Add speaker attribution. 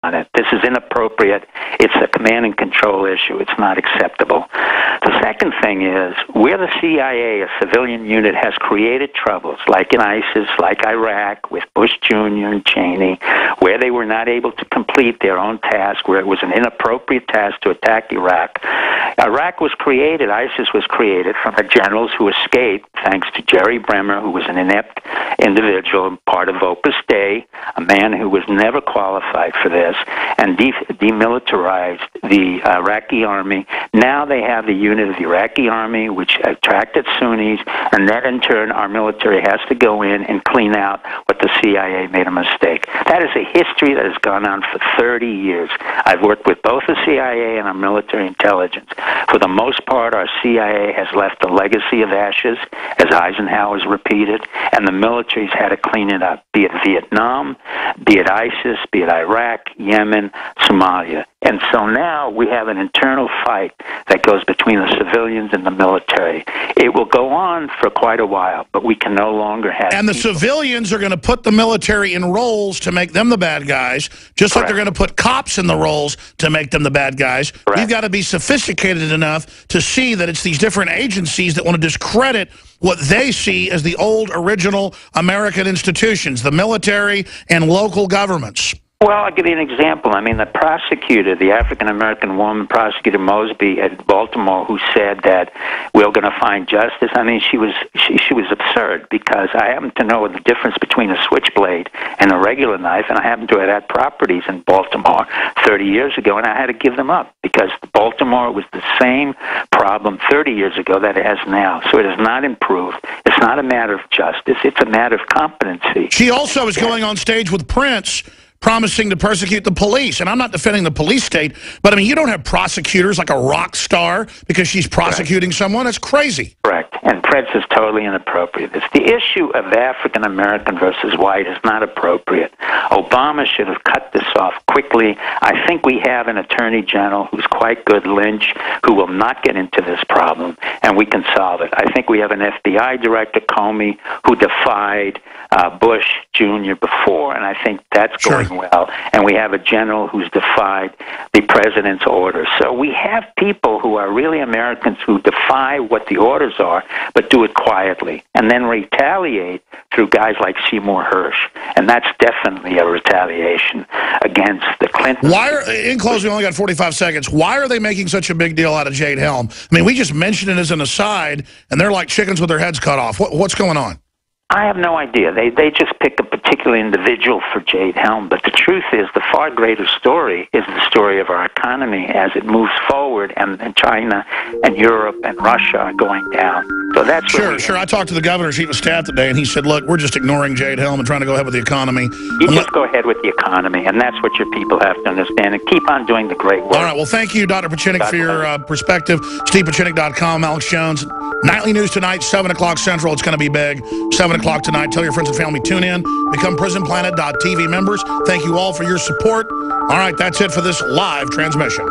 Speaker 1: on it. This is inappropriate. It's a command and control issue. It's not acceptable. The second thing is, where the CIA, a civilian unit, has created troubles, like in ISIS, like Iraq, with Bush Jr. and Cheney, where they were not able to complete their own task, where it was an inappropriate task to attack Iraq. Iraq was created, ISIS was created from the generals who escaped, thanks to Jerry Bremer, who was an inept individual, part of Opus Dei, a man who was never qualified for this, and demilitarized the Iraqi army. Now they have the unit of the Iraqi army, which attracted Sunnis, and then in turn our military has to go in and clean out what the CIA made a mistake. That is a history that has gone on for 30 years. I've worked with both the CIA and our military intelligence. For the most part, our CIA has left a legacy of ashes, as Eisenhower's repeated, and the military's had to clean it up, be it Vietnam, be it ISIS, be it Iraq, Yemen, Somalia. And so now we have an internal fight that goes between the civilians and the military. It will go on for quite a while, but we can no longer have...
Speaker 2: And the civilians are going to put the military in roles to make them the bad guys, just like they're going to put cops in the roles to make them the bad guys. We've got to be sophisticated enough to see that it's these different agencies that want to discredit what they see as the old, original American institutions, the military and local governments.
Speaker 1: Well, I'll give you an example. I mean, the prosecutor, the African-American woman, Prosecutor Mosby at Baltimore, who said that we're going to find justice, I mean, she was absurd, because I happen to know the difference between a switchblade and a regular knife, and I happen to have had properties in Baltimore 30 years ago, and I had to give them up, because Baltimore was the same problem 30 years ago that it has now. So it has not improved. It's not a matter of justice. It's a matter of competency.
Speaker 2: She also is going on stage with Prince, promising to persecute the police. And I'm not defending the police state, but I mean, you don't have prosecutors like a rock star because she's prosecuting someone. That's crazy.
Speaker 1: Correct. And Prince is totally inappropriate. It's the issue of African American versus white is not appropriate. Obama should have cut this off quickly. I think we have an attorney general who's quite good, Lynch, who will not get into this problem, and we can solve it. I think we have an FBI director, Comey, who defied Bush Jr. before, and I think that's going well. And we have a general who's defied the president's orders. So we have people who are really Americans who defy what the orders are, but do it quietly, and then retaliate through guys like Seymour Hersh. And that's definitely a retaliation against the Clintons.
Speaker 2: In closing, we only got 45 seconds. Why are they making such a big deal out of Jade Helm? I mean, we just mentioned it as an aside, and they're like chickens with their heads cut off. What's going on?
Speaker 1: I have no idea. They just pick a particular individual for Jade Helm, but the truth is the far greater story is the story of our economy as it moves forward, and China and Europe and Russia are going down. So that's
Speaker 2: sure. I talked to the governor's chief of staff today, and he said, look, we're just ignoring Jade Helm and trying to go ahead with the economy.
Speaker 1: You just go ahead with the economy, and that's what your people have to understand, and keep on doing the great work.
Speaker 2: All right, well, thank you, Dr. Pieczenik, for your perspective. StevePieczenik.com, Alex Jones. Nightly news tonight, 7 o'clock Central. It's going to be big. 7 o'clock tonight. Tell your friends and family, tune in. Become PrisonPlanet.tv members. Thank you all for your support. All right, that's it for this live transmission.